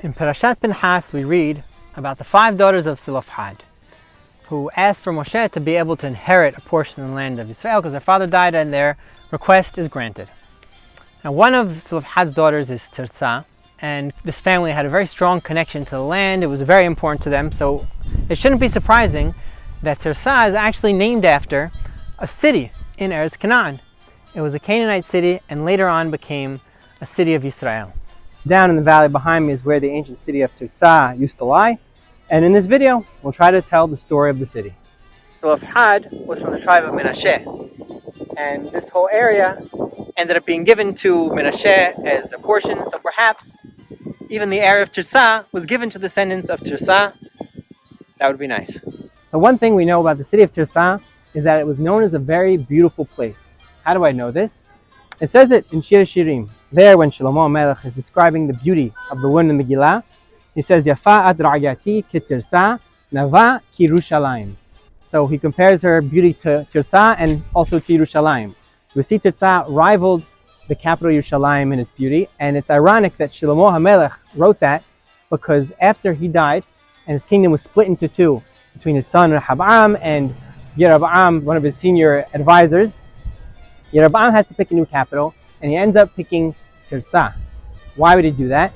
In Parashat Pinchas, we read about the 5 daughters of Zelophehad, who asked for Moshe to be able to inherit a portion of the land of Israel because their father died and their request is granted. Now, one of Zelophehad's daughters is Tirzah, and this family had a very strong connection to the land. It was very important to them, so it shouldn't be surprising that Tirzah is actually named after a city in Eretz Canaan. It was a Canaanite city and later on became a city of Israel. Down in the valley behind me is where the ancient city of Tirzah used to lie, and in this video we'll try to tell the story of the city. Zelophehad was from the tribe of Menashe, and this whole area ended up being given to Menashe as a portion, so perhaps even the area of Tirzah was given to the descendants of Tirzah. That would be nice. So one thing we know about the city of Tirzah is that it was known as a very beautiful place. How do I know this? It says it in Shir Shirim. There, when Shlomo Melech is describing the beauty of the woman in the Megillah, he says, Yafa ad ra'yati ki Tirzah, nava ki Yerushalayim. So he compares her beauty to Tirzah and also to Yerushalayim. We see Tirzah rivaled the capital Yerushalayim in its beauty, and it's ironic that Shlomo HaMelech wrote that because after he died and his kingdom was split into 2 between his son Rehoboam and Yeroboam, one of his senior advisors, Yeroboam has to pick a new capital, and he ends up picking Tirzah. Why would he do that?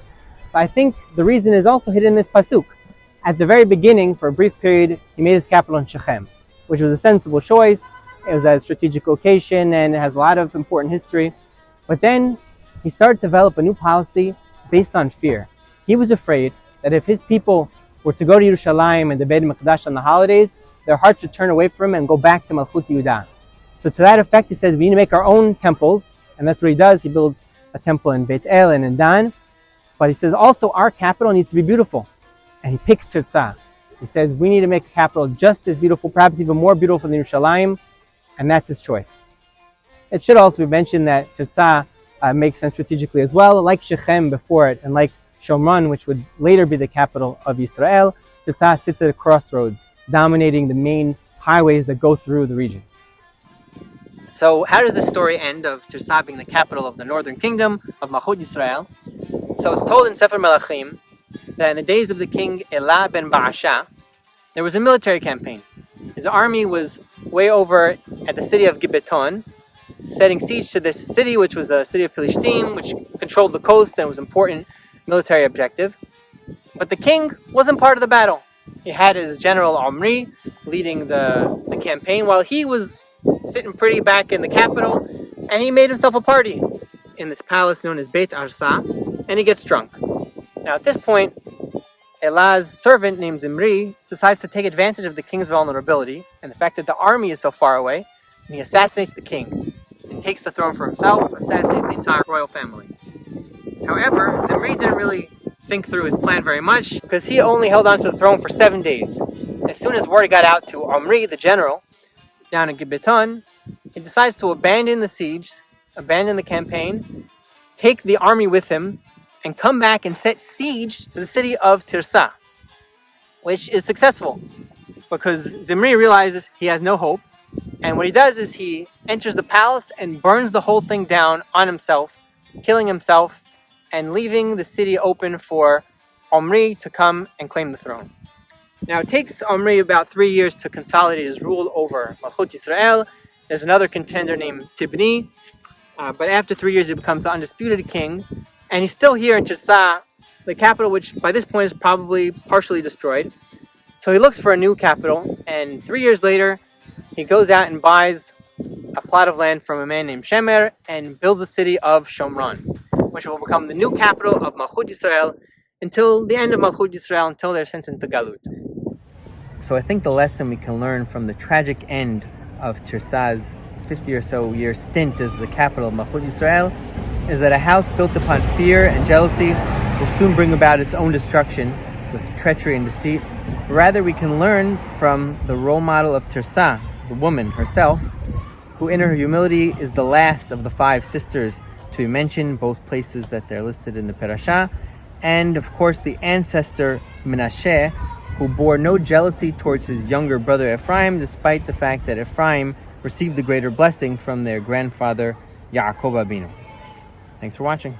So I think the reason is also hidden in this pasuk. At the very beginning, for a brief period, he made his capital in Shechem, which was a sensible choice. It was a strategic location, and it has a lot of important history. But then he started to develop a new policy based on fear. He was afraid that if his people were to go to Yerushalayim and the Beit Mikdash on the holidays, their hearts would turn away from him and go back to Malchut Yehudah. So to that effect, he says, we need to make our own temples, and that's what he does. He builds a temple in Beit El and in Dan. But he says also our capital needs to be beautiful. And he picks Tirzah. He says we need to make a capital just as beautiful, perhaps even more beautiful than Yerushalayim, and that's his choice. It should also be mentioned that Tirzah makes sense strategically as well, like Shechem before it, and like Shomron, which would later be the capital of Israel. Tirzah sits at a crossroads, dominating the main highways that go through the region. So how does the story end of Tirzah being the capital of the northern kingdom of Malchut Yisrael? So it's told in Sefer Melachim that in the days of the king Elah ben Baasha, there was a military campaign. His army was way over at the city of Gibbeton, setting siege to this city, which was a city of Philistine, which controlled the coast and was an important military objective. But the king wasn't part of the battle. He had his general Omri leading the campaign while he was sitting pretty back in the capital, and he made himself a party in this palace known as Beit Arsa, and he gets drunk. Now at this point, Elah's servant named Zimri decides to take advantage of the king's vulnerability and the fact that the army is so far away, and he assassinates the king and takes the throne for himself, assassinates the entire royal family. However, Zimri didn't really think through his plan very much because he only held on to the throne for 7 days. As soon as word got out to Omri, the general, down in Gibbeton, he decides to abandon the siege, abandon the campaign, take the army with him, and come back and set siege to the city of Tirzah, which is successful because Zimri realizes he has no hope, and what he does is he enters the palace and burns the whole thing down on himself, killing himself and leaving the city open for Omri to come and claim the throne. Now it takes Omri about 3 years to consolidate his rule over Malchut Yisrael. There's another contender named Tibni, but after 3 years he becomes the undisputed king, and he's still here in Tirzah, the capital which by this point is probably partially destroyed. So he looks for a new capital, and 3 years later he goes out and buys a plot of land from a man named Shemer and builds the city of Shomron, which will become the new capital of Malchut Yisrael until the end of Malchut Yisrael, until they're sent into Galut. So I think the lesson we can learn from the tragic end of Tirzah's 50 or so year stint as the capital of Malchut Yisrael is that a house built upon fear and jealousy will soon bring about its own destruction with treachery and deceit. Rather, we can learn from the role model of Tirzah, the woman herself, who in her humility is the last of the 5 sisters to be mentioned, both places that they're listed in the Parashah, and of course the ancestor Menashe, who bore no jealousy towards his younger brother Ephraim, despite the fact that Ephraim received the greater blessing from their grandfather Yaakov Abinu. Thanks for watching.